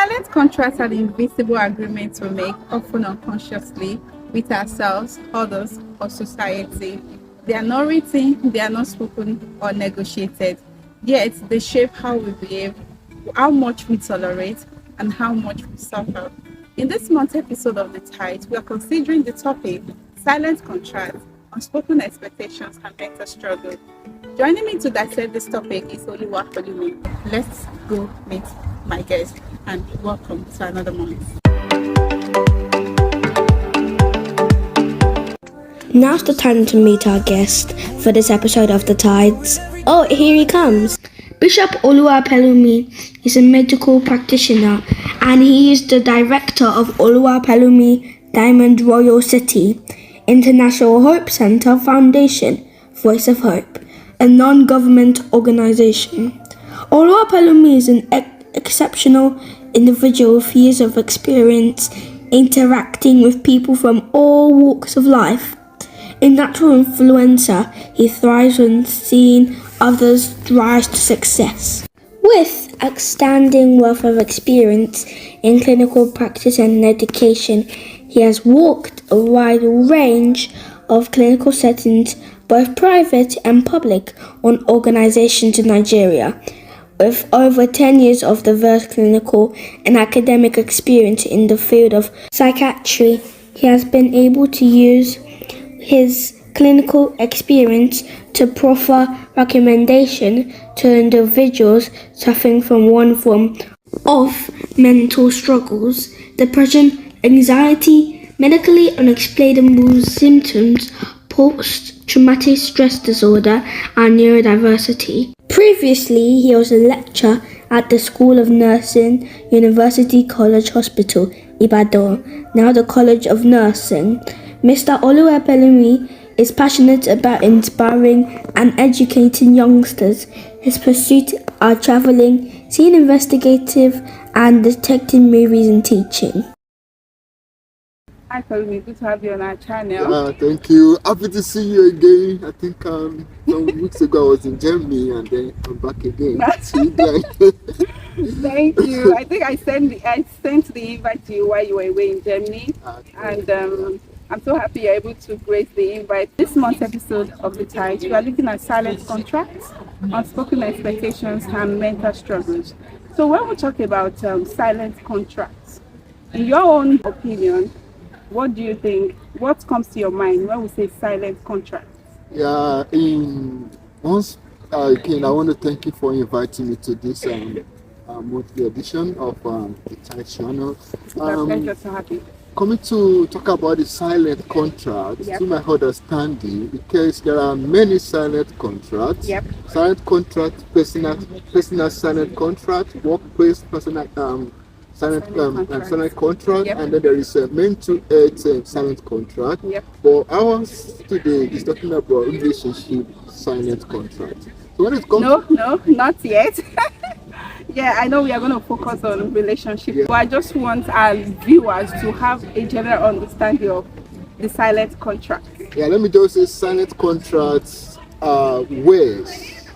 Silent contracts are the invisible agreements we make, often unconsciously, with ourselves, others, or society. They are not written, they are not spoken or negotiated, yet they shape how we behave, how much we tolerate, and how much we suffer. In this month's episode of The Tide, we are considering the topic Silent Contracts, Unspoken Expectations, and Mental Struggle. Joining me to dissect this topic is Oluwapelumi. Let's go meet my guest and welcome to another month. Now's the time to meet our guest for this episode of The Tides. Oh, here he comes. Bishop Oluwapelumi is a medical practitioner and he is the director of Oluwapelumi Diamond Royal City International Hope Center Foundation, Voice of Hope, a non-government organization. Oluwapelumi is an exceptional individual with years of experience interacting with people from all walks of life. A natural influencer, he thrives on seeing others rise to success. With outstanding wealth of experience in clinical practice and education, he has walked a wide range of clinical settings, both private and public, on organizations in Nigeria. With over 10 years of diverse clinical and academic experience in the field of psychiatry, he has been able to use his clinical experience to proffer recommendation to individuals suffering from one form of mental struggles, depression, anxiety, medically unexplainable symptoms, post-traumatic stress disorder, and neurodiversity. Previously, he was a lecturer at the School of Nursing, University College Hospital, Ibadan, now the College of Nursing. Mr. Oluwapelumi is passionate about inspiring and educating youngsters. His pursuits are traveling, scene investigative, and detecting movies and teaching. Hi, Pelumi. Good to have you on our channel. Thank you. Happy to see you again. I think some weeks ago I was in Germany and then I'm back again. Thank you. I think I sent the invite to you while you were away in Germany, and I'm so happy you're able to grace the invite. This month's episode of The Tide, we are looking at silent contracts, unspoken expectations, and mental struggles. So when we talk about silent contracts, in your own opinion, what do you think? What comes to your mind when we say silent contracts? Yeah, once again, I want to thank you for inviting me to this monthly edition of the Tide channel. It's a pleasure to have you. Coming to talk about the silent contracts, to my understanding, because there are many silent contracts. Silent contract, personal silent contract, workplace personal silent contract, and then there is a mental health silent contract. But ours today is talking about relationship silent contract. So when it comes No, not yet. Yeah, I know we are going to focus on relationship, but I just want our viewers to have a general understanding of the silent contract. Yeah, let me just say silent contracts are words,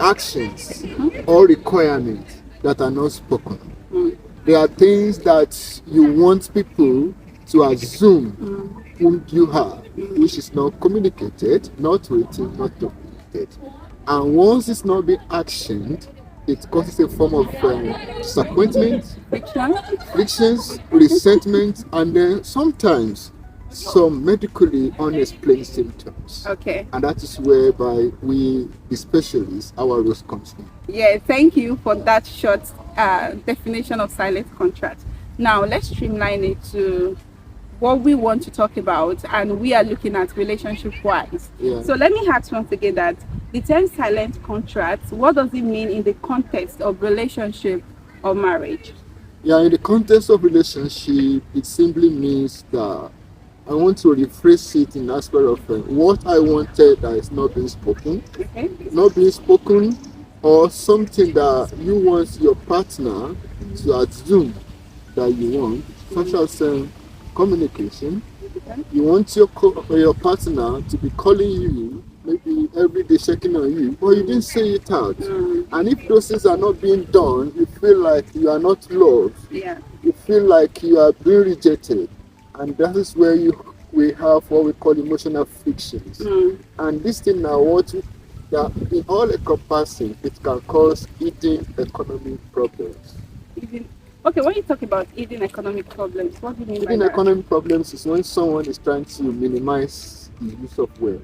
actions, or requirements that are not spoken. There are things that you want people to assume who you are, which is not communicated, not written, not documented. And once it's not being actioned, it causes a form of disappointment, frictions, resentment, and then sometimes some medically unexplained symptoms. And that is whereby we, the specialists, our roles comes in. Yeah, thank you for that short definition of silent contract. Now let's streamline it to what we want to talk about, and we are looking at relationship wise. So let me ask once again that the term silent contract, what does it mean in the context of relationship or marriage? Yeah, in the context of relationship, it simply means that I want to rephrase it in aspect of what I wanted that is not being spoken, not being spoken, or something that you want your partner to assume that you want, such as communication. You want your partner to be calling you maybe every day checking on you, but you didn't say it out. And if those things are not being done, you feel like you are not loved. Yeah. You feel like you are being rejected. And that is where we have what we call emotional frictions. And this thing now, that in all encompassing, it can cause hidden economic problems. Okay, when you talk about hidden economic problems, what do you mean by that? Hidden economic problems is when someone is trying to minimize the use of wealth.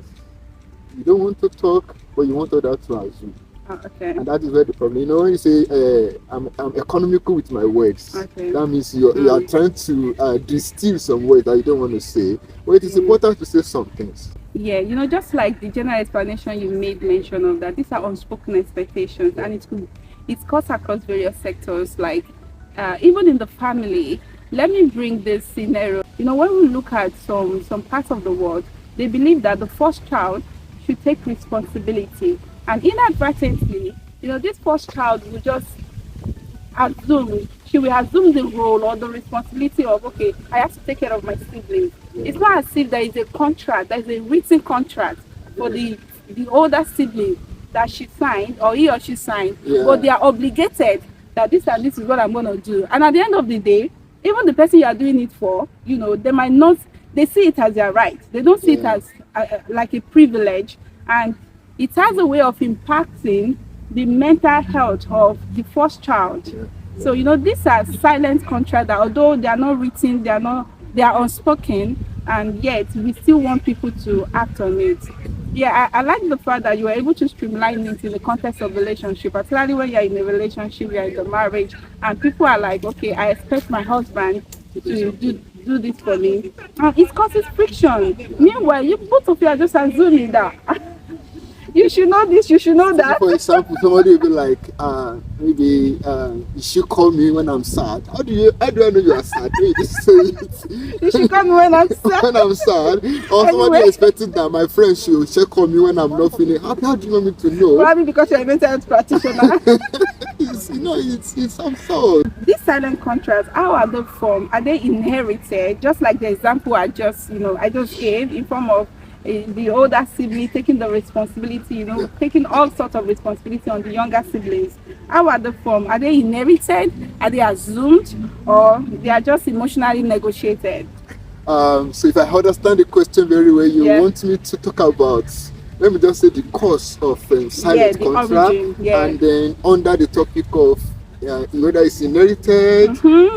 You don't want to talk, but you want others to assume. Okay. And that is where the problem. You know, when you say I'm economical with my words, that means you are trying to distill some words that you don't want to say. But it is important to say some things. Yeah, just like the general explanation you made mention of that, these are unspoken expectations, and it cuts across various sectors, like even in the family. Let me bring this scenario. When we look at some parts of the world, they believe that the first child should take responsibility, and inadvertently, this first child will just she will assume the role or the responsibility of, okay, I have to take care of my siblings. It's not as if there is a contract, there is a written contract for the older sibling that she signed, or he or she signed, but they are obligated that this and this is what I'm going to do. And at the end of the day, even the person you are doing it for, they might not, they see it as their right. They don't see it as like a privilege, and it has a way of impacting the mental health of the first child. So these are silent contracts that, although they are not written, they are unspoken, and yet we still want people to act on it. I like the fact that you were able to streamline it in the context of relationship, particularly when you're in a relationship, you're in a marriage, and people are like, okay, I expect my husband to do this for me, and it causes friction. Meanwhile, you both of you are just assuming that you should know this, you should know that. For example, somebody will be like, maybe you should call me when I'm sad. How do I know you are sad? You just say it. You should call me when I'm sad. When I'm sad. Or somebody expecting that my friend should check on me when I'm not feeling happy. How do you want me to know? Probably because you're a mental health practitioner. It's absurd. These silent contracts, how are they formed? Are they inherited? Just like the example I just gave, in form of the older sibling taking the responsibility, taking all sorts of responsibility on the younger siblings. How are they formed? Are they inherited? Are they assumed? Or they are just emotionally negotiated? So if I understand the question very well, you want me to talk about, let me just say, the cause of silent contract, origin, and then under the topic of whether it's inherited,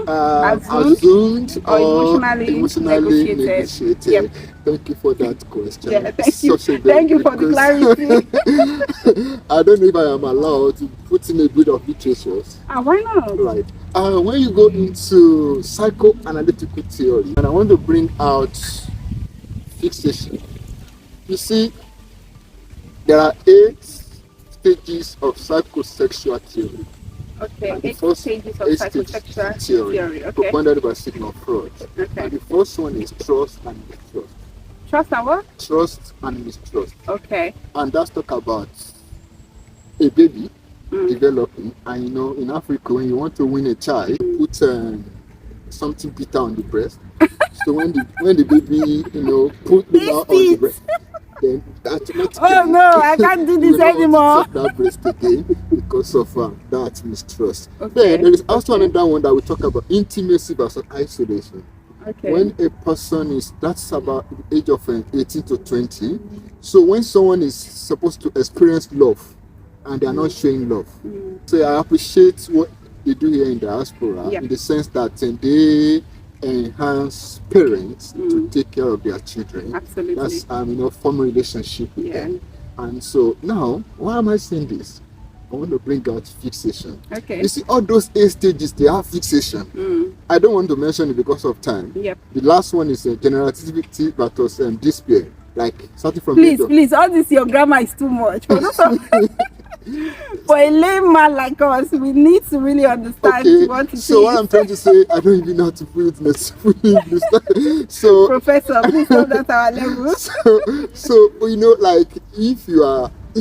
assumed or emotionally negotiated. Thank you for that question. Thank you for the clarity. I don't know if I am allowed to put in a bit of literature. Why not? Right. When you go into psychoanalytical theory, and I want to bring out fixation. You see, there are 8 stages of psychosexual theory. Okay, 8 stages of psychosexual theory. Okay. Recommended by Sigmund Freud. Okay. And the first one is trust and mistrust. Trust and what? Trust and mistrust. Okay. And that's talk about a baby developing. And in Africa, when you want to win a child, put something bitter on the breast. So when the baby, put the mouth on the breast, then that's not. Oh no, I can't do this anymore. That breast again because of that mistrust. Okay. Then there is also another one that we talk about: intimacy versus isolation. Okay. When a person that's about the age of 18 to 20. So when someone is supposed to experience love and they are not showing love, so I appreciate what they do here in diaspora, in the sense that they enhance parents to take care of their children. Absolutely. That's form a relationship with them. And so now, why am I saying this? I want to bring out fixation. Okay. You see, all those 8 stages, they have fixation. I don't want to mention it because of time. Yep. The last one is generativity versus despair. Like starting from please, all this your grammar is too much. For a layman like us, we need to really understand what it is. So what I'm trying to say, I don't even know how to put it in English. So Professor, please know that our level. So like if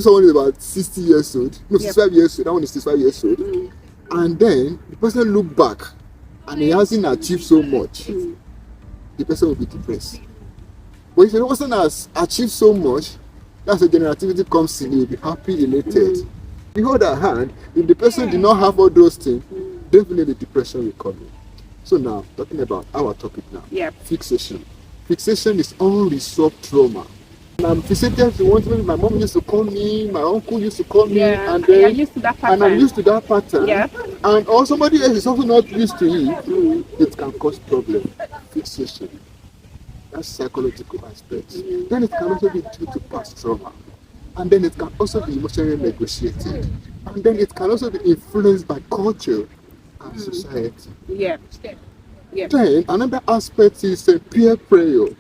someone is about 60 years old, 65 years old, that one is 65 years old, and then the person look back and he hasn't achieved so much, the person will be depressed. But if the person has achieved so much, That's where generativity comes in. You'll be happy, elated. The other hand, if the person did not have all those things, definitely depression will come in. So now, talking about our topic now. Yeah. Fixation. Fixation is unresolved trauma. And I'm fixated to want, maybe my mom used to call me, my uncle used to call me, and then you're used to that pattern. And I'm used to that pattern. Yeah. And or somebody else is also not used to it. It can cause problem. Fixation. That's psychological aspect. Then it can also be due to past trauma. And then it can also be emotionally negotiated. And then it can also be influenced by culture and society. Yeah. Yeah. Then another aspect is peer pressure.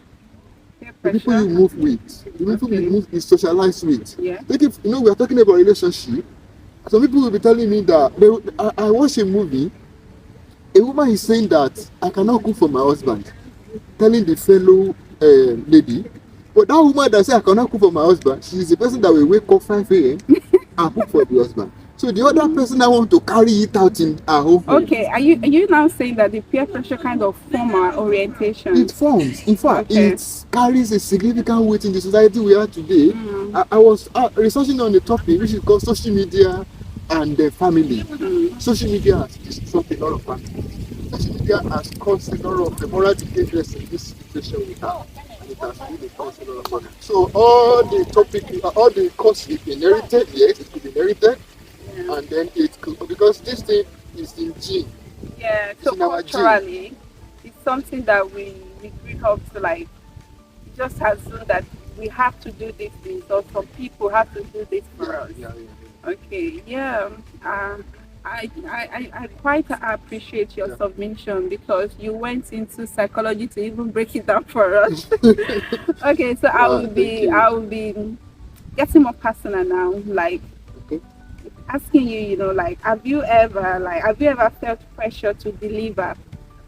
The people you move with, the people you socialize with. Yeah. Like if we are talking about relationship, some people will be telling me that I watch a movie, a woman is saying that I cannot cook for my husband, telling the fellow lady. But that woman that says I cannot cook for my husband, she is the person that will wake up 5 a.m. and cook for the husband. So the other person that want to carry it out in her home. Okay, are you now saying that the peer pressure kind of form our orientation? It forms. In fact, it carries a significant weight in the society we are today. I was researching on the topic which is called social media and the family. Social media has destroyed a lot of families. Social media has caused a lot of the moral behaviors in this situation we have. It has really caused a lot of money. So all the causes is inherited, yes, it could be inherited. And then it could, because this thing is in gene. Yeah, so culturally, it's something that we grew up to like just assume that we have to do these things, or some people have to do this for us. Okay, yeah. I quite appreciate your submission because you went into psychology to even break it down for us. Okay, so I will be getting more personal now, like asking you, like have you ever felt pressure to deliver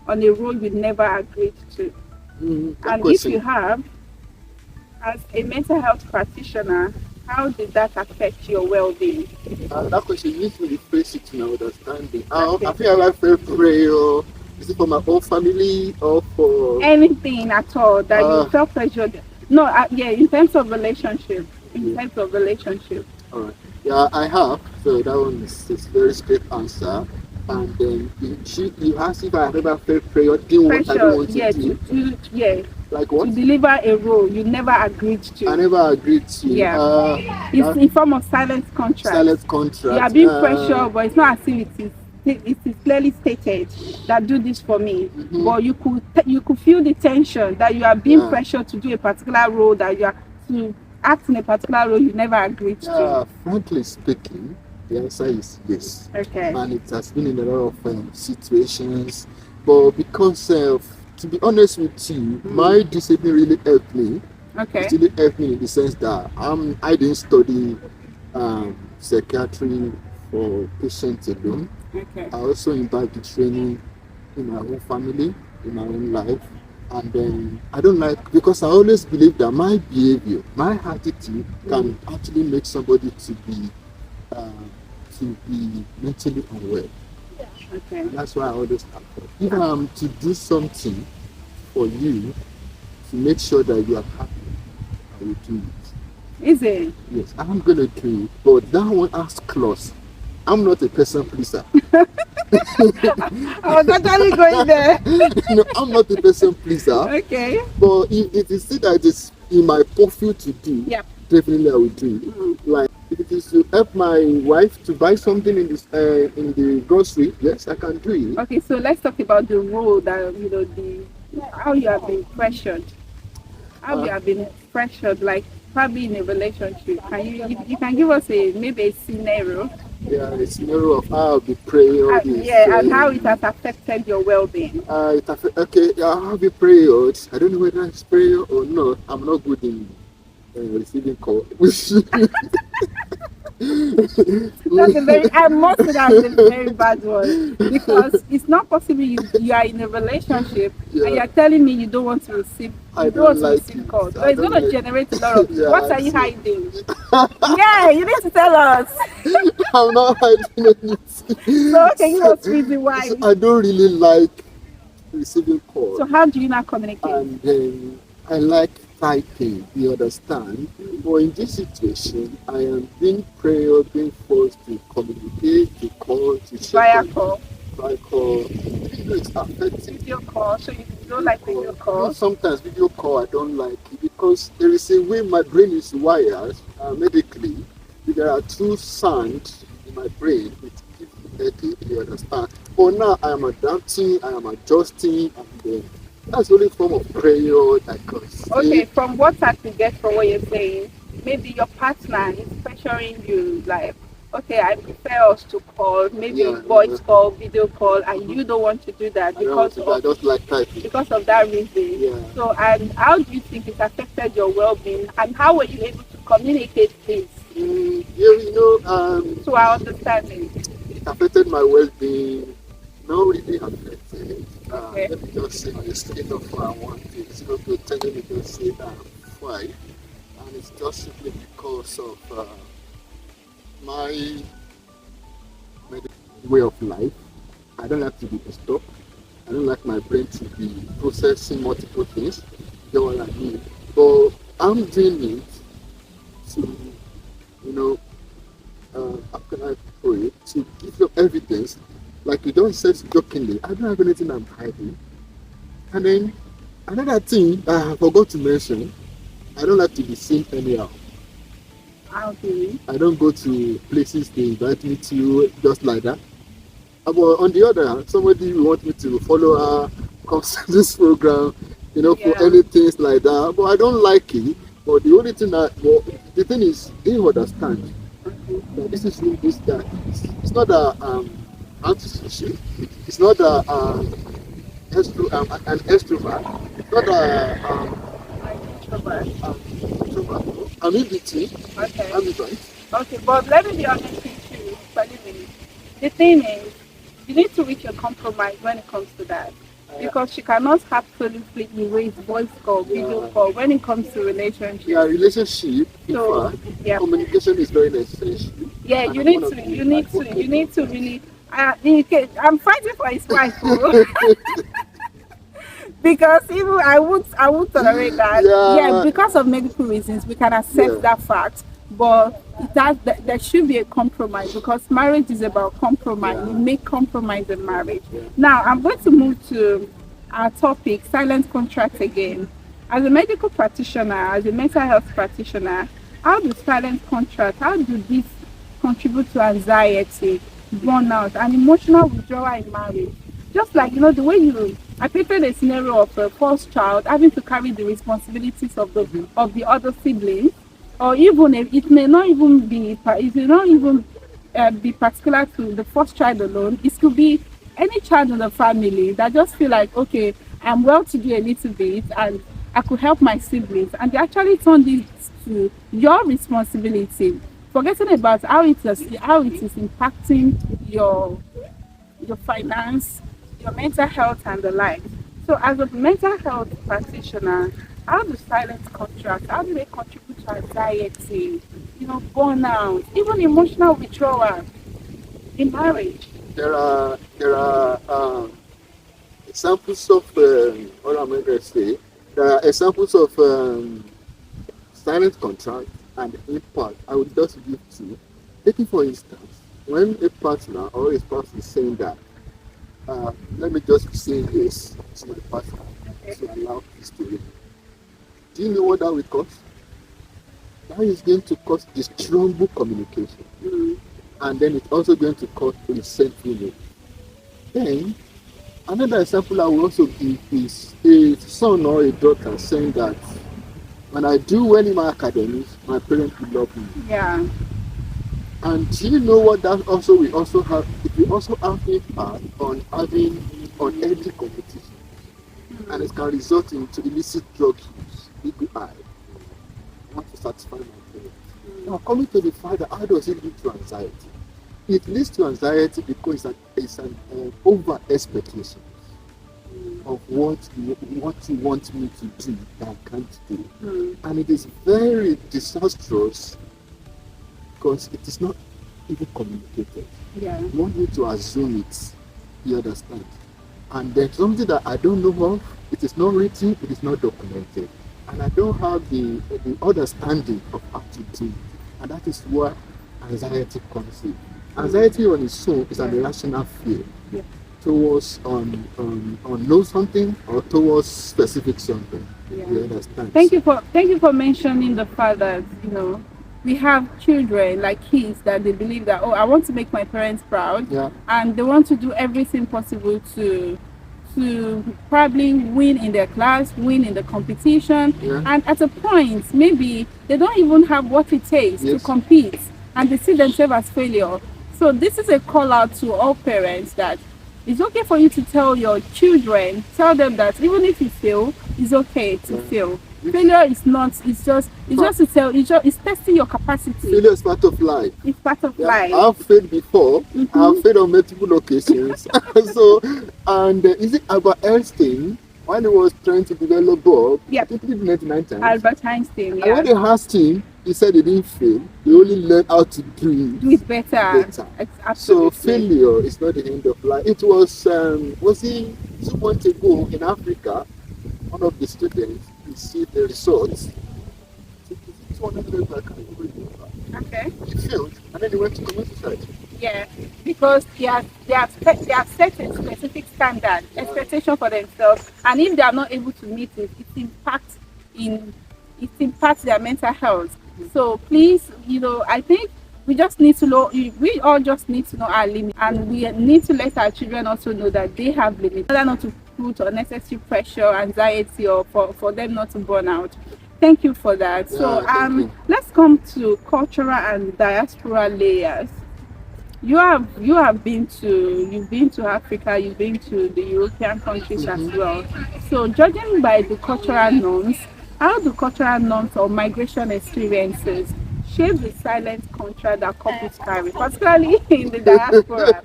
on a role you never agreed to? And if you have, as a mental health practitioner, how did that affect your well-being? That question needs to be rephrased to my understanding. I feel I felt pressure. Is it for my own family or for anything at all that you felt pressure? No, in terms of relationship. All right. Yeah, I have. So that one is a very straight answer. And then you asked if I have ever felt pressure doing what I don't want to do. Like what? To deliver a role you never agreed to. I never agreed to. Yeah. It's in form of silent contract. Silent contract. You are being pressured, but it's not as if it is clearly stated that do this for me. But you could feel the tension that you are being pressured to do a particular role, that you are to act in a particular role you never agreed to. Frankly speaking, the answer is yes. Okay. And it has been in a lot of situations, but because to be honest with you, my discipline really helped me. Okay. It really helped me in the sense that I didn't study psychiatry for patients alone. Okay. I also imbibed the training in my own family, in my own life. And then I don't because I always believe that my behavior, my attitude can actually make somebody to be mentally unwell. Okay. That's why I always stand for. If I'm to do something for you to make sure that you are happy, I will do it. Is it? Yes, I'm gonna do it. But that one has clause. I'm not a person pleaser. I was actually going there. No, I'm not a person pleaser. Okay. But if it is that it is in my purview to do, definitely I will do it. Like if it is to help my wife to buy something in the grocery, yes, I can do it. Okay, so let's talk about the role that how you have been pressured. How you have been pressured, like probably in a relationship. You can give us maybe a scenario. Yeah, a scenario of how I'll be praying. And how it has affected your well-being. I'll be praying. I don't know whether it's prayer or not. I'm not good in receiving call. I must say that's a very bad one, because it's not possible you are in a relationship and you are telling me you don't want to receive calls. So it's going to generate a lot of what are you hiding? You need to tell us. I'm not hiding anything. So give us reason why. I don't really like receiving calls. So how do you not communicate? And then I like typing, you understand? But in this situation, I am being forced to communicate, to call, to Via check call. by call. It's affecting. Video call, so you don't like video call? Sometimes video call I don't like it because there is a way my brain is wired medically. There are two sounds in my brain which give me headache, you understand? But now I am adapting, I am adjusting, and that's the only form of prayer I can say. Okay, from what I could get from what you're saying, maybe your partner is pressuring you, like, okay, I prefer us to call, maybe voice call, video call, and you don't want to do that because I don't like typing. Because of that reason. Yeah. So, and how do you think it affected your well-being, and how were you able to communicate this? To our understanding. It affected my well-being. Not really affected. Let me just say on the scale of 1 to 0 to 10, let me just say 5. And it's just simply because of my way of life. I don't like to be disturbed. I don't like my brain to be processing multiple things. You know what I mean? But I'm doing it to, how can I put it? To give you evidence. Like you don't say jokingly, I don't have anything I'm hiding. And then another thing I forgot to mention, I don't like to be seen anyhow. Okay. I don't go to places they invite me to just like that. But on the other hand, somebody will want me to follow her, come to this program, for anything like that. But I don't like it. But the only thing the thing is, they understand that this is this guy. It's not a antisocial. It's not an extrovert. It's not introvert. I'm in between. Okay. I'm right. Okay, but let me be honest with you, believe me. The thing is, you need to reach a compromise when it comes to that. Because she cannot absolutely erase voice call, video call when it comes to relationships. Yeah, relationship. So, communication is very necessary. Yeah, you need to really. I'm fighting for his wife. Because even I won't tolerate that. Yeah, because of medical reasons, we can accept that fact. But there should be a compromise because marriage is about compromise. We make compromise in marriage. Now, I'm going to move to our topic, silent contract again. As a medical practitioner, as a mental health practitioner, how do silent contracts, how do these contribute to anxiety, burnout, and emotional withdrawal in marriage? Just like, the way I painted a scenario of a first child having to carry the responsibilities of the other siblings. Or even if it may not even be particular to the first child alone. It could be any child in the family that just feel like, okay, I'm well to do a little bit and I could help my siblings, and they actually turn this to your responsibility, forgetting about how it is impacting your finance, your mental health, and the like. So, as a mental health practitioner, how do silent contracts, how do they contribute to anxiety, burnout, even emotional withdrawal in marriage? There are examples of what I'm going to say. There are examples of silent contract and impact. I would just give two. Taking for instance, when a partner or a spouse is saying that, let me just say this to my partner to allow this to be. Do you know what that will cause? That is going to cause distrustful communication. And then it's also going to cause resentfulness. Then, another example I will also give is a son or a daughter saying that when I do well in my academics, my parents will love me. Yeah. And do you know what that also will also have? It will also have impact on healthy competition. And it can result into illicit drug use. I want to satisfy my parents. Now, coming to the fact that how does it lead to anxiety? It leads to anxiety because it's an over expectation of what you want me to do that I can't do. And it is very disastrous because it is not even communicated. Yeah. You want me to assume it. You understand? And then something that I don't know of, it is not written, it is not documented. and I don't have the understanding of how to do it. And that is where anxiety comes in. Anxiety on its own is an irrational fear towards know something or towards specific something. You understand? Thank you for mentioning the fact that we have children like kids that they believe that I want to make my parents proud, and they want to do everything possible to probably win in their class, win in the competition, and at a point maybe they don't even have what it takes to compete, and they see themselves as failure. So this is a call out to all parents that it's okay for you to tell your children, tell them that even if you fail, it's okay to fail. Failure is not, it's just to tell, it's testing your capacity. Failure is part of life. It's part of life. I've failed before. I've failed on multiple occasions. So, and is it Albert Einstein, when he was trying to develop Bob, I think he did 99 times. Albert Einstein, And when they asked him, he said he didn't fail. He only learned how to do it better. So failure is not the end of life. It was he 2 months ago in Africa, one of the students, you see the results. Okay. He failed, and then he went to commit suicide. Yeah, because they have set a specific standard, expectation for themselves, and if they are not able to meet it, it impacts their mental health. So please, I think we just need to know. We all just need to know our limits, and we need to let our children also know that they have limits, whether not to put unnecessary pressure, anxiety, or for them not to burn out. Thank you for that. So let's come to cultural and diaspora layers. You've been to Africa, you've been to the European countries as well. So judging by the cultural norms, how do cultural norms or migration experiences shape the silent contract that couples carry, particularly in the diaspora?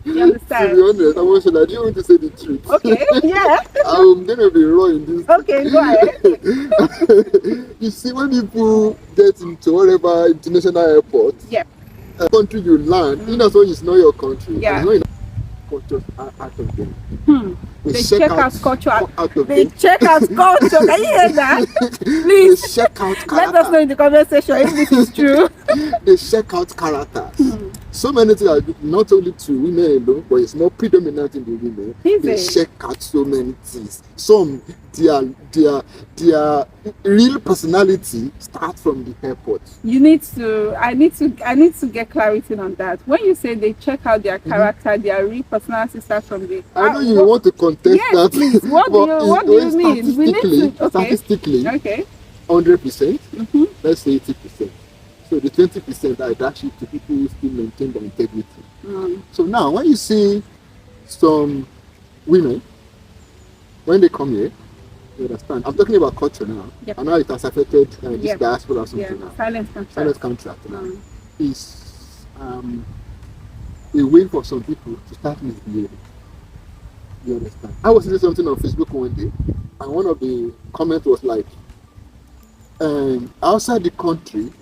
You understand? To be honest, I'm sure that you want to say the truth. Okay, yeah. I'm gonna be raw in this. Okay, go ahead. You see, when people get into whatever international airport, a country you land, that's when it's not your country. Yeah. It's not enough cultures out of them. They check out culture. Out of They them. check out culture. Can you hear that? Please They check out character. let us know in the comment section if this is true. They check out characters. So many things are not only to women alone, but it's more predominant in the women. They check out so many things. Some their real personality starts from the airport. I need to get clarity on that. When you say they check out their character, their real personality starts from the. I know you want to contest that. Please. What do you mean? We need to statistically, 100%. Let's say 80%. So the 20% I dash it to people who still maintain their integrity. So now, when you see some women, when they come here, you understand? I'm talking about culture now. I know it has affected this diaspora or something now. Silent contract now is a way for some people to start misbehaving. You understand? I was saying something on Facebook one day, and one of the comments was like, outside the country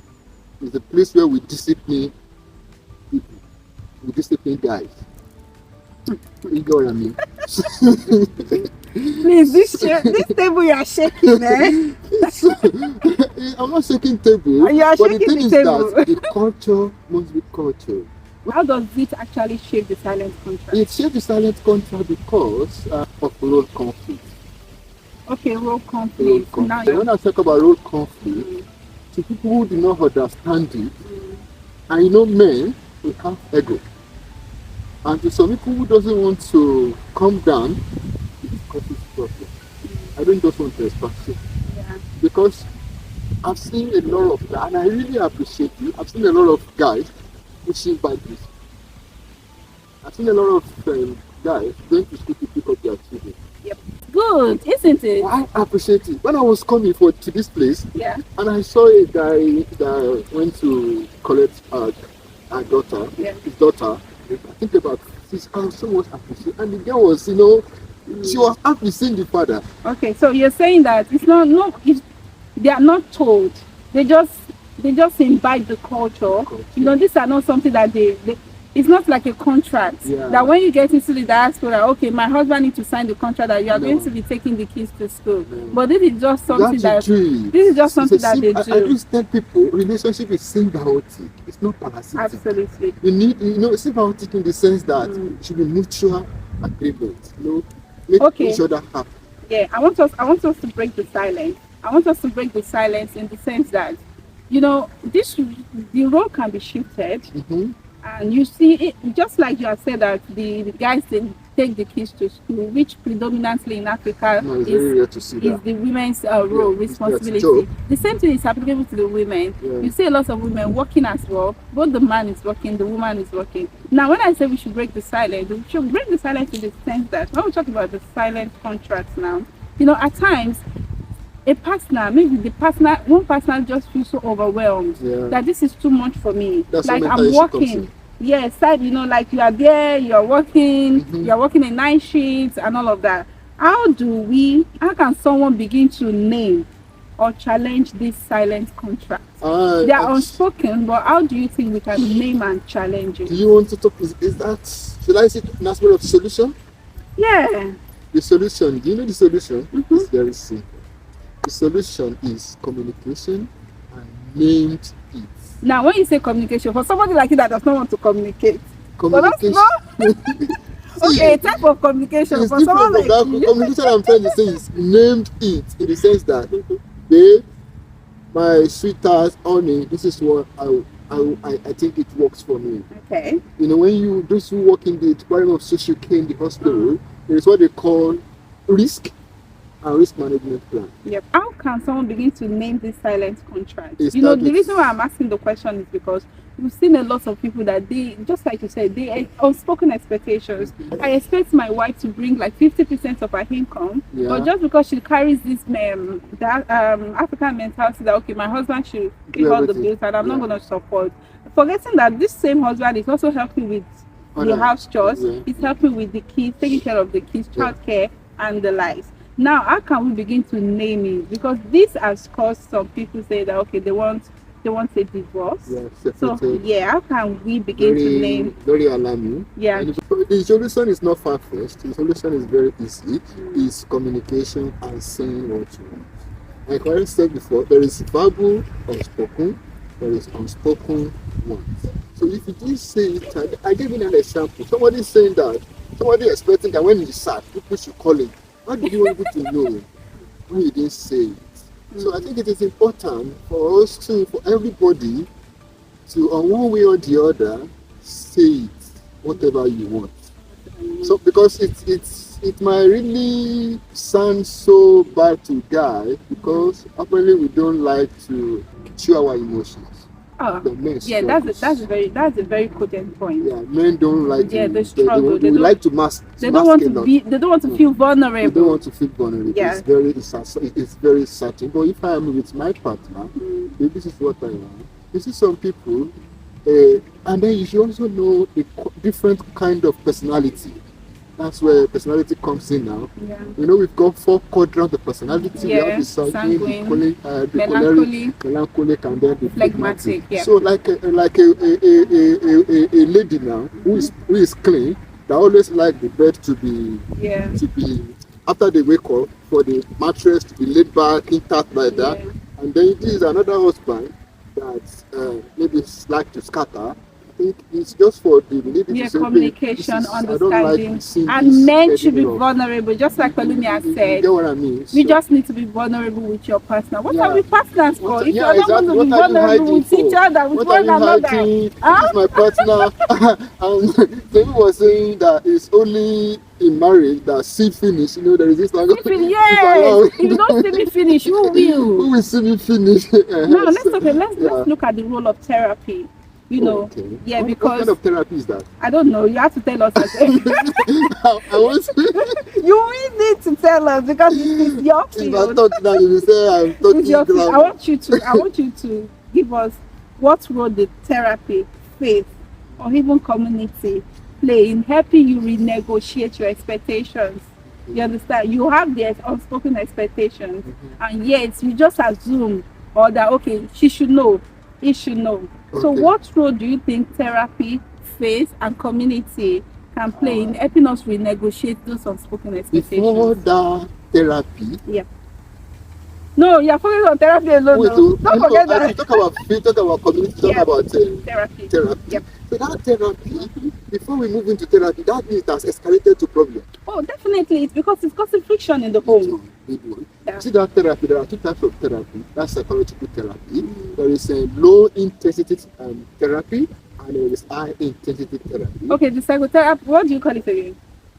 is the place where we discipline people, we discipline guys. You get what I mean? Please, this table you are shaking, eh? I'm not shaking table, you are but the shaking thing the is table. that the culture must be culture. How does it actually shape the silent contract? It shapes the silent contract because of role conflict. Okay, role conflict. When I talk about role conflict, to people who do not understand it, and men will have ego. And to some people who doesn't want to come down, it causes problem. I don't just want to express it. Because I've seen a lot of guys, and I really appreciate you, I've seen a lot of guys pushing back this. I've seen a lot of guys going to school to pick up their children. Good, isn't it? I appreciate it. When I was coming to this place, and I saw a guy that went to collect her daughter, his daughter, I think about 6 hours, so much appreciated. And the girl was, she was happy seeing the father. Okay, so you're saying that they are not told. They just imbibe the culture. These are not something that it's not like a contract Yeah. that when you get into the diaspora, okay, my husband needs to sign the contract that you are going to be taking the kids to school. No. But this is just something that this is just something that they do. I always tell people, relationship is symbiotic. It's not parasitic. Absolutely. You need, symbiotic in the sense that it should be mutual agreement. Make each other happy. Yeah, I want us to break the silence. I want us to break the silence in the sense that, the role can be shifted. Mm-hmm. And you see, it, just like you have said that the guys take the kids to school, which predominantly in Africa is the women's role, responsibility. The same thing is applicable to the women. Yeah. You see a lot of women working as well. Both the man is working, the woman is working. Now, when I say we should break the silence, we should break the silence in the sense that when we talk about the silent contracts now, at times, one partner just feels so overwhelmed that this is too much for me. That's like I'm working. Yes, like you are there, you're working, you're working a night shift and all of that. How can someone begin to name or challenge these silent contracts? They are unspoken, but how do you think we can name and challenge it? Do you want to talk? Is that, should I say an aspect of the solution? Yeah. The solution, do you know the solution? It's very simple. The solution is communication and named it. Now, when you say communication, for somebody like you that does not want to communicate, communication. Okay, a type of communication for someone like you. Communication I'm trying to say is named it in the sense that, babe, my sweetheart, honey, this is what I think it works for me. Okay. When those who work in the Department of Social Care in the hospital, there is what they call risk and risk management plan. Yep. How can someone begin to name this silent contract? The reason why I'm asking the question is because we've seen a lot of people that they, just like you said, they unspoken expectations. I expect my wife to bring like 50% of her income, but just because she carries this African mentality that, okay, my husband should pay all the bills and I'm not going to support. Forgetting that this same husband is also helping with the house chores, he's helping with the kids, taking care of the kids, childcare and the likes. Now, how can we begin to name it? Because this has caused some people say that, okay, they want a divorce. So how can we begin to name? Very alarming. Yeah. And the solution is not far-fetched. The solution is very easy. It's communication and saying what you want. Like I said before, there is verbal unspoken, there is unspoken want. So if you do say it, I gave you an example. Somebody saying that, somebody expecting that when he's sad, people should call him. How do you want people to know when you didn't say it? So I think it is important for us for everybody to, on one way or the other, say it, whatever you want. So because it might really sound so bad to guy because apparently we don't like to show our emotions. That's a very potent point. Yeah, men don't like to. They struggle. They like to mask. They don't want to feel vulnerable. They don't want to feel vulnerable. Yeah. It's very certain. But if I am with my partner, this is what I want. You see some people, and then you should also know the different kind of personality. That's where personality comes in now. Yeah. We've got 4 quadrants of personality. Yeah. We have the sanguine, melancholic, and then the phlegmatic. Yeah. So like a lady now who is clean, they always like the bed to be after they wake up, for the mattress to be laid back, intact like that. And then this is another husband that maybe like to scatter. I think it's just for the lady to say, communication, understanding, and men should be vulnerable, just like Pelumi has said. You get what I mean? You just need to be vulnerable with your partner. What are we partners for? If you're not going to be vulnerable with each other, with one another. This is my partner. And David was saying that it's only in marriage that see finish. There is this like. Yes. If you don't see me finish, who will? Who will see me finish? Now let's look at the role of therapy. Because what kind of therapy is that? I don't know. You have to tell us. I want you really need to tell us because it's your field. If I talk now, you will say I'm talking. I want you to give us what role the therapy, faith, or even community play in helping you renegotiate your expectations. You understand? You have the unspoken expectations, and yet you just assume that okay, she should know, he should know. Okay. So what role do you think therapy, faith and community can play in helping us renegotiate those unspoken expectations? Before that therapy. Yeah. No, you're focusing on therapy alone. Wait, Don't forget that. We talk about faith, talk about community, talk about therapy. Yep. So that therapy, before we move into therapy, that means it has escalated to problem. Oh, definitely. It's because it's causing friction in the home. Yeah. See that therapy, there are two types of therapy. That's psychological therapy. There is a low intensity therapy, and there is high intensity therapy. Okay, the psychotherapy, what do you call it again?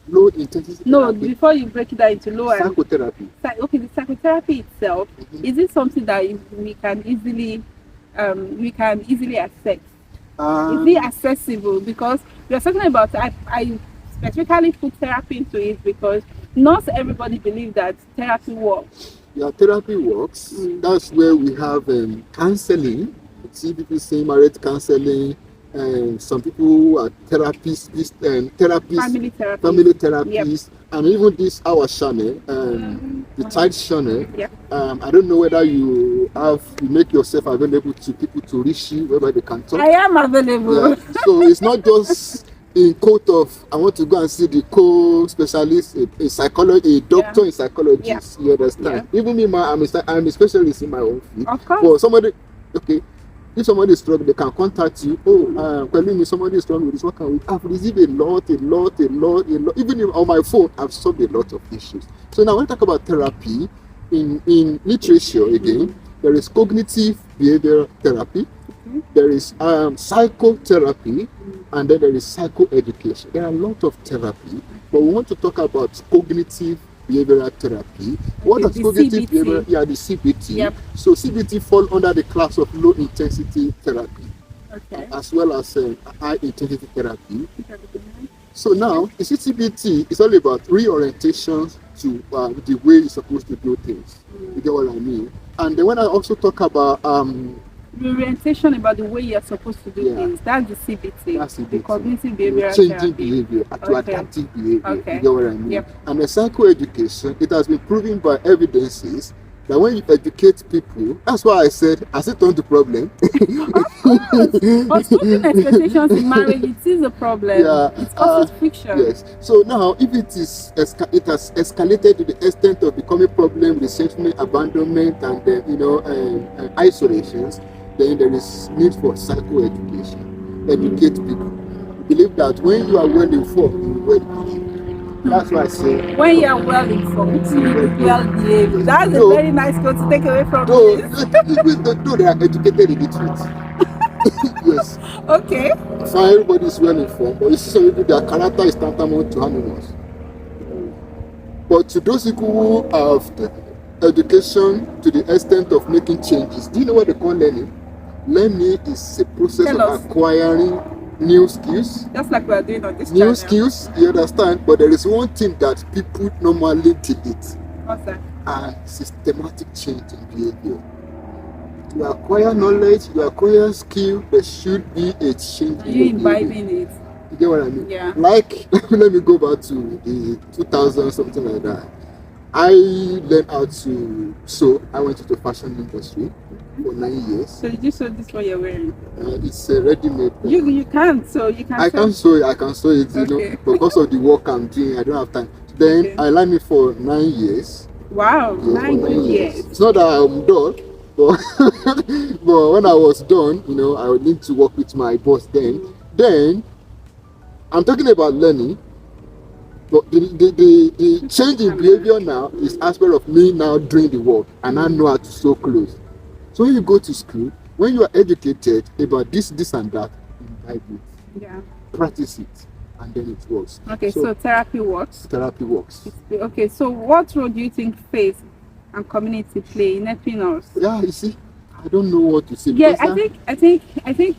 Low intensity no therapy. Before you break it down into low psychotherapy. Okay, the psychotherapy itself, is it something that we can easily access? Is it accessible? Because we are talking about, I specifically put therapy into it because not everybody believes that therapy works. Yeah, therapy works. That's where we have counseling. See people say marriage counseling. Some people are therapists, family therapists, and even this our channel, the child channel. Yeah. I don't know whether you make yourself available to people to reach you, whether they can talk. I am available. Yeah. So it's not just in quote of I want to go and see the co-specialist, a psychologist, a doctor in psychology. Yeah. You understand? Yeah. Even me, I'm a specialist in my own field. Of course. But somebody, okay. If somebody is struggling, they can contact you. Pelumi, somebody is struggling with this. What can we? I've received a lot. Even on my phone, I've solved a lot of issues. So now when we talk about therapy, in literature again, there is cognitive behavioral therapy, there is psychotherapy, and then there is psychoeducation. There are a lot of therapy, but we want to talk about cognitive behavioral therapy. What is cognitive behavioral? Yeah, the CBT. Yep. So CBT fall under the class of low intensity therapy, as well as high intensity therapy. So now, the CBT is all about reorientation to the way you're supposed to do things. You get what I mean? And then when I also talk about reorientation about the way you're supposed to do things, that's the CBT. That's CBT. The cognitive behavioral changing therapy. Behavior to adaptive behavior. Okay. You get what I mean? Yep. And the psychoeducation, it has been proven by evidences that when you educate people, that's why I said, has it turned to problem? Unspoken expectations in marriage, it is a problem. Yeah. It causes friction. Yes. So now, if it has escalated to the extent of becoming problem, resentment, abandonment, and isolations, then there is need for psychoeducation. Educate people. Believe that when you are well informed, you will well behave. That's why I say when you are well informed, you will well behave. That's a very nice quote to take away from this. No, they are educated illiterate. Yes. Okay. So everybody is well informed, but you see some people, their character is tantamount to animals. But to those people who have education to the extent of making changes, do you know what they call learning? Learning is a process of acquiring new skills. Just like we are doing on this channel. New skills, you understand? But there is one thing that people normally delete. What's that? And systematic change in behavior. To acquire knowledge, you acquire skill, there should be a change in you imbibing it. You get what I mean? Yeah. Like, let me go back to the 2000, something like that. I learned how to sew. I went into the fashion industry for 9 years. So did you sew this one you're wearing? It's a ready-made. You can't sew. You can't. I can sew it. I can sew it. You know, because of the work I'm doing, I don't have time. Then I learned it for 9 years. Wow, 9 years. It's not that I'm done, but when I was done, I would need to work with my boss. Then I'm talking about learning. But the change in behavior now is aspect of me now doing the work, and I know how to sew clothes. So when you go to school, when you are educated about this and that, imbibe it, practice it, and then it works. Okay, so therapy works. Therapy works. Okay, so what role do you think faith and community play in helping us? Yeah, you see, I don't know what to say. Yeah, I think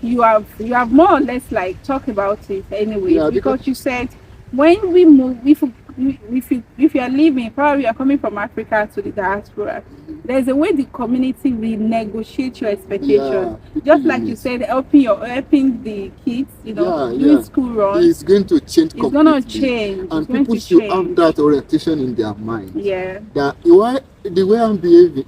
you have more or less like talked about it anyway. Yeah, because you said when we move, if you are living, probably you are coming from Africa to the diaspora, there's a way the community will negotiate your expectations. Just like you said, helping the kids, doing school runs. It's going to change. It's going to change. And people should have that orientation in their mind. Yeah. That the way I'm behaving,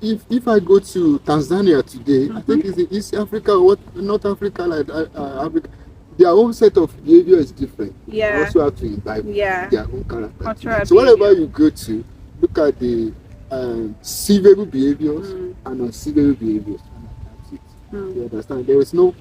if I go to Tanzania today, I think it's in East Africa or North Africa, like Africa. their own set of behavior is different. Yeah. You also have to imbibe their own character. Cultural So wherever you go to, look at the civil behaviors and uncivil behaviors. That's it. You understand? There is no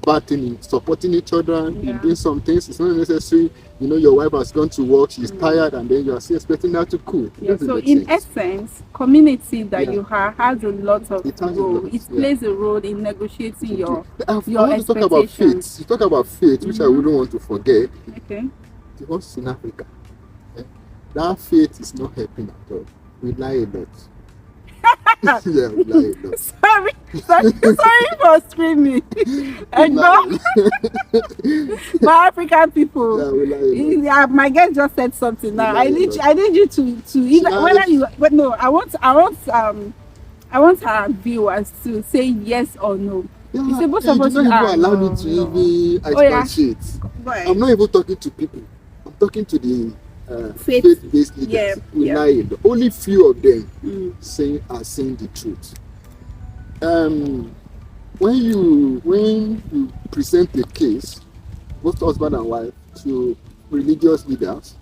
bad thing in supporting each other in doing some things. It's not necessary. You know, your wife has gone to work, she's tired, and then you are still expecting her to cook. So in essence, community that you have has a lot of role. It plays a role in negotiating your expectations. Talk about faith. You talk about faith, which I wouldn't want to forget. Okay. The ones in Africa, that faith is not helping at all. We lie a lot. Yeah, we lie a lot. Sorry for screaming. My African people. Yeah, we lie a lot. My guest just said something now. I need you to either whether you but no, I want our viewers to say yes or no. Yeah, you don't even allow me to even expatiate. I'm not even talking to people. I'm talking to the faith-based leaders. We lie a lot. Only few of them are saying the truth. When you present a case, both husband and wife, to religious leaders,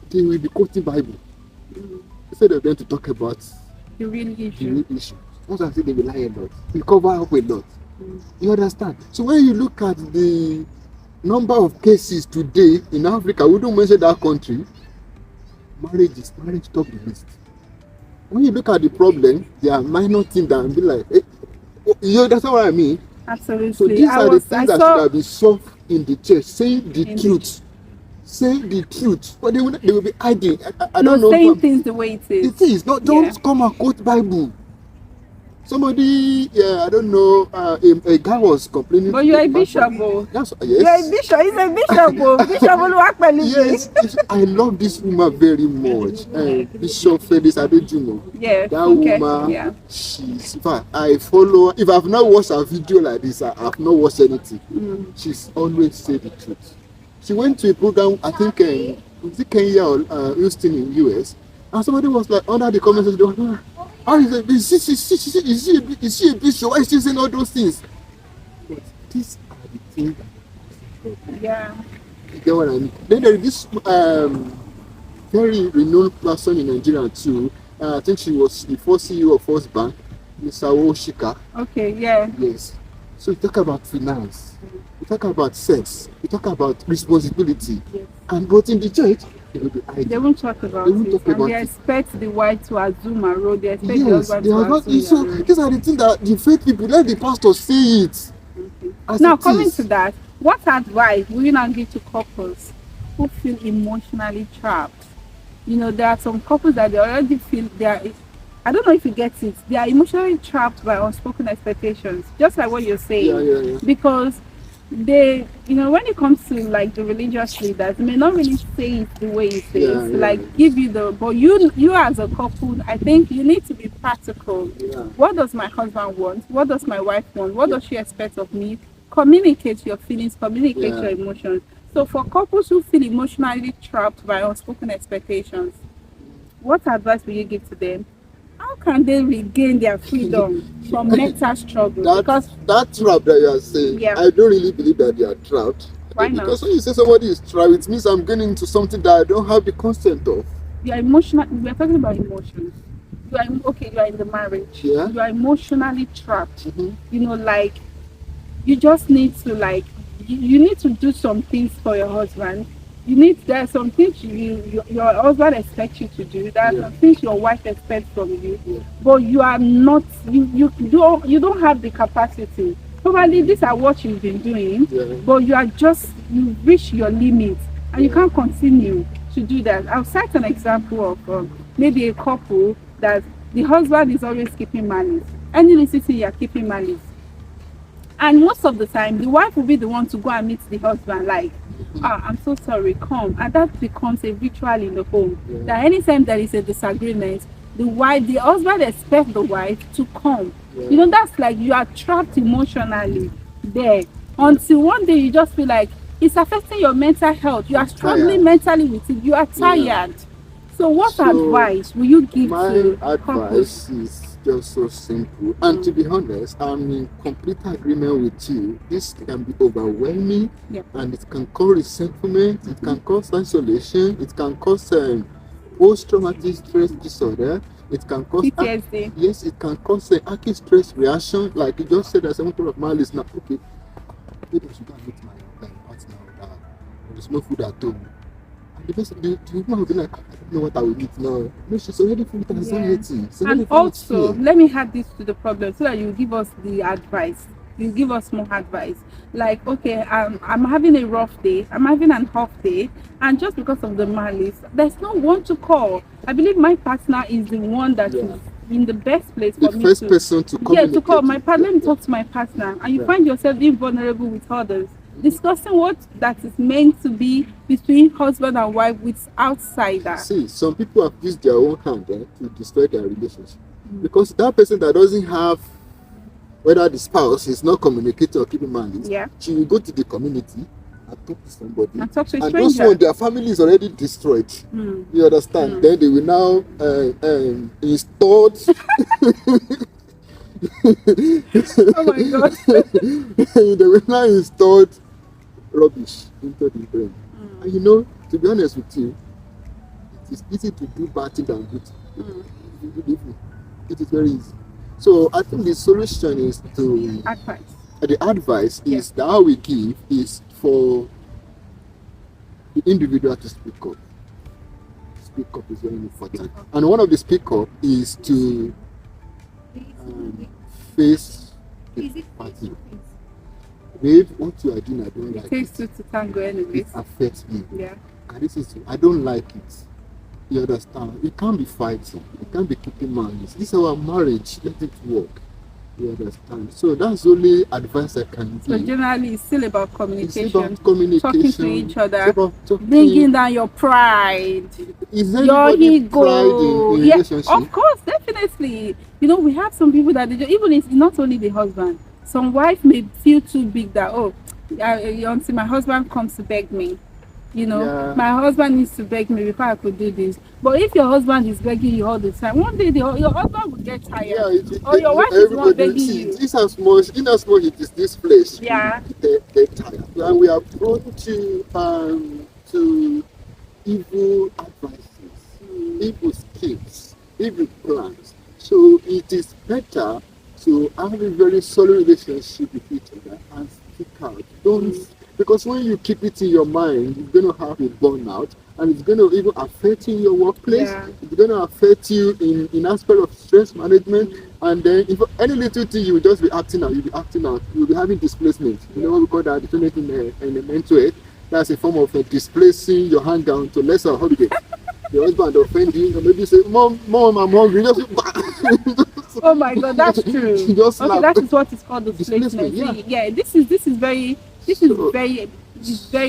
they will be quoting Bible instead of them to talk about the real issue. Once I say they will lie a lot, we cover up a lot. You understand? So when you look at the number of cases today in Africa, we don't mention that country. Marriage top the list. When you look at the problem, there are minor things that be like, you understand what I mean? Absolutely. So these are the things that should have been solved in the church, saying the truth. Saying the truth. But they will be hiding. I don't know. Saying things the way it is. It is. Don't come and quote Bible. Somebody, I don't know, a guy was complaining. But you're a bishop, yes. You're a bishop. He's a bishop, Bishop Oluwapelumi. Yes, I love this woman very much. Bishop Felix Adejumo. Yeah. That woman, she's, in fact, I follow, if I've not watched a video like this, I've not watched anything. She's always said the truth. She went to a program, I think, was it Kenya or Houston in US, and somebody was like, under the comments, is she a bishop? Why is she saying all those things? But these are the things that you get what I mean? Then there is this very renowned person in Nigeria too. I think she was the first CEO of First Bank, Ms. Oshika. Okay, yeah. Yes. So we talk about finance, we talk about sex, we talk about responsibility, and but in the church, they won't talk about it. They expect the wife to assume a role. They expect the husband to assume. So these are the things that the faith people, let the pastor say it. Now, coming to that, what advice will you now give to couples who feel emotionally trapped? You know, there are some couples that they already feel they are. I don't know if you get it. They are emotionally trapped by unspoken expectations, just like what you're saying. Because they, you know, when it comes to like the religious leaders, they may not really say it the way you say it, give you the, but you as a couple, I think you need to be practical. What does my husband want? What does my wife want? What does she expect of me? Communicate your feelings, communicate your emotions. So for couples who feel emotionally trapped by unspoken expectations, what advice will you give to them? How can they regain their freedom from mental struggle? Because that trap that you are saying, I don't really believe that they are trapped. Why not? Because when you say somebody is trapped, it means I'm getting into something that I don't have the consent of. You are emotional. We are talking about emotions. You are you are in the marriage. You are emotionally trapped. You know, like you just need to you need to do some things for your husband. There are some things your husband expects you to do. There are some things your wife expects from you, but you are not. You don't have the capacity. Probably these are what you've been doing, but you reach your limit and you can't continue to do that. I'll cite an example of maybe a couple that the husband is always keeping malice. Any necessity you are keeping malice, and most of the time the wife will be the one to go and meet the husband like, I'm so sorry, come. And that becomes a ritual in the home. That anytime there is a disagreement, the husband expects the wife to come. You know, that's like you are trapped emotionally there until one day you just feel like it's affecting your mental health. You are struggling mentally with it. You are tired. So what advice will you give to couples? Is just so simple. And to be honest, I'm in complete agreement with you. This can be overwhelming, and it can cause resentment, it can cause isolation, it can cause post-traumatic stress disorder, it can cause PTSD. Yes, it can cause an acute stress reaction. Like you just said, as a matter of malice now, okay, maybe I should go and meet my partner. There's no food at home. The person, the woman will be like, I don't know what I will eat now. No, she's already full with anxiety. And also, let me add this to the problem so that you give us the advice. You give us more advice. Like, okay, I'm having a rough day. I'm having an off day. And just because of the malice, there's no one to call. I believe my partner is the one that is in the best place for me first person to call. To call my partner. Let me talk to my partner. And you find yourself being vulnerable with others. Discussing what that is meant to be between husband and wife with outsiders. See, some people have used their own hand to destroy their relationship. Because that person that doesn't have, whether the spouse is not communicating or keeping malice, she will go to the community and talk to somebody. And talk to a and stranger. those one, their family is already destroyed. You understand? Then they will now install. Oh my God. They will now install rubbish into the brain. And you know, to be honest with you, it is easy to do bad things than good. It is very easy. So I think the solution is to advice. The advice is that how we give is for the individual to speak up. Speak up is very important. And one of the speak up is to face the party. Babe, what you are doing, I don't like it. Takes two to tango anyways. It affects me. Yeah. And this is, I don't like it. You understand? We can't be fighting. We can't be keeping malice. This is our marriage. Let it work. You understand? So that's the only advice I can give. So generally, it's still about communication. It's about communication. Talking to each other. Bringing down your pride. Is your ego. Pride in relationship? Of course, definitely. You know, we have some people that even if it's not only the husband, some wife may feel too big that, until my husband comes to beg me. You know, my husband needs to beg me before I could do this. But if your husband is begging you all the time, one day your husband will get tired. Or your wife is not begging you. In as much it is this flesh. They tired. And we are prone to evil advices, evil schemes, evil plans. So it is better to have a very solid relationship with each other and speak out. Because when you keep it in your mind, you're going to have a burnout, and it's going to even affect you in your workplace. It's going to affect you in aspect of stress management, and then if any little thing you will just be acting out, you'll be having displacement. You know what we call that in the mental health? That's a form of displacing your hand down to lesser holiday. The husband offend you, and maybe say, Mom, I'm hungry. Just oh my God, that's true. That is what is called displacement. This is very,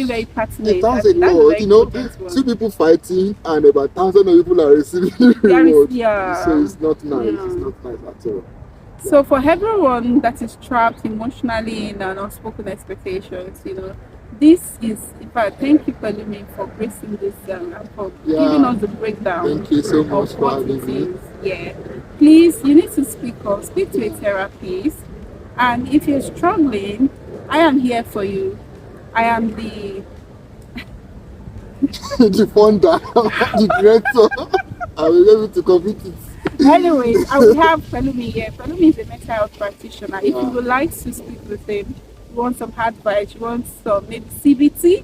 very pertinent. It has a lot, you know, two people fighting and about 1,000 of people are receiving rewards. So it's not nice. It's not nice at all. So for everyone that is trapped emotionally in an unspoken expectations, you know, this is, in fact, thank you, Pelumi, for gracing this and for giving us the breakdown. Thank you so much for having me. Please, you need to speak up. Speak to a therapist. And if you're struggling, I am here for you. I am the founder, the director. I will be able to complete it. Anyways, I will have Pelumi here. Pelumi is a mental health practitioner. If you would like to speak with him, you want some advice, you want some maybe CBT,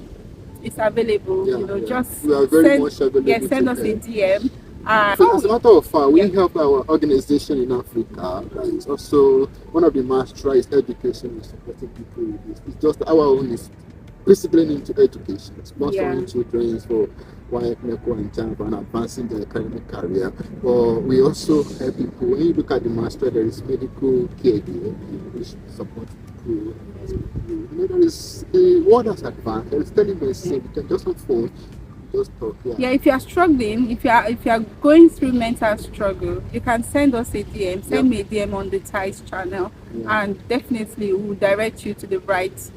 it's available. Just we are very much available. Send us a DM. So as a matter of fact, we help our organization in Africa. That is also one of the mantra is education and supporting people with this. It's just our own is discipline into education, sponsoring children for WIAC, NECO, and JAMB and advancing their academic career. But we also help people. When you look at the mantra, there is medical care there, which supports people. You know, there is the world has advanced. There is telemedicine. You can just on phone. If you are struggling, if you are going through mental struggle, you can send us a DM. Send me a DM on the Tides channel, and definitely we will direct you to the right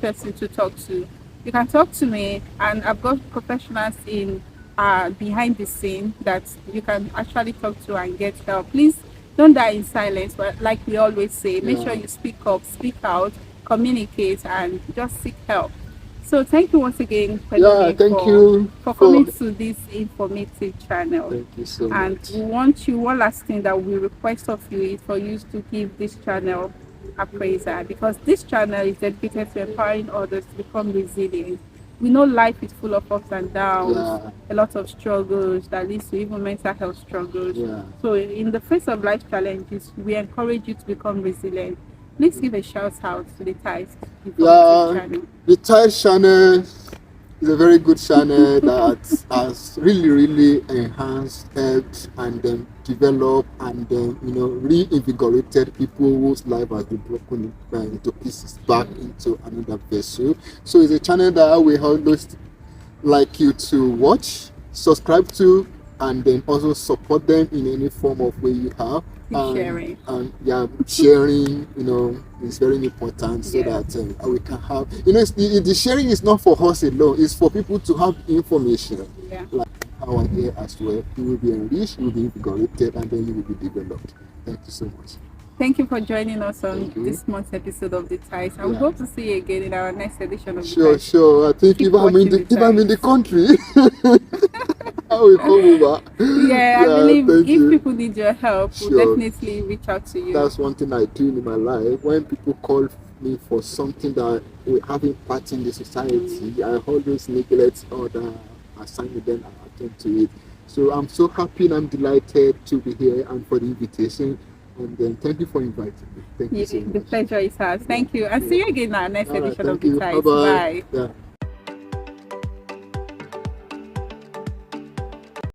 person to talk to. You can talk to me, and I've got professionals in behind the scene that you can actually talk to and get help. Please don't die in silence, but like we always say, make Yeah. sure you speak up, speak out, communicate, and just seek help. So thank you once again, Yeah, Pelumi, thank you for coming to this informative channel. Thank you so And much. we want you, one last thing that we request of you is for you to give this channel a praiser, because this channel is dedicated to empowering others to become resilient. We know life is full of ups and downs, Yeah. a lot of struggles that leads to even mental health struggles. Yeah. So in the face of life challenges, we encourage you to become resilient. Please give a shout out to the Tides Informative channel. The Tide channel is a very good channel that has really enhanced, helped, and then developed, and then reinvigorated people whose life has been broken into pieces back into another vessel. So it's a channel that we always like you to watch, subscribe to, and then also support them in any form of way you have. Sharing. And yeah, sharing, is very important, so that we can have, the sharing is not for us alone, it's for people to have information. Yeah. Like our here as well. You will be enriched, you will be invigorated, and then you will be developed. Thank you so much. Thank you for joining us on this month's episode of The Tides. I hope to see you again in our next edition of The Tides. Sure. I think if I'm in the country, I will come over. I believe if people need your help, we'll definitely reach out to you. That's one thing I do in my life. When people call me for something that will have impact in the society, I always neglect other assignment, then I attend to it. So I'm so happy and I'm delighted to be here and for the invitation. And then thank you for inviting me. Thank you so much. The pleasure is ours. Thank you. And see you again in our next edition of The Tides. Bye-bye. Bye. Yeah.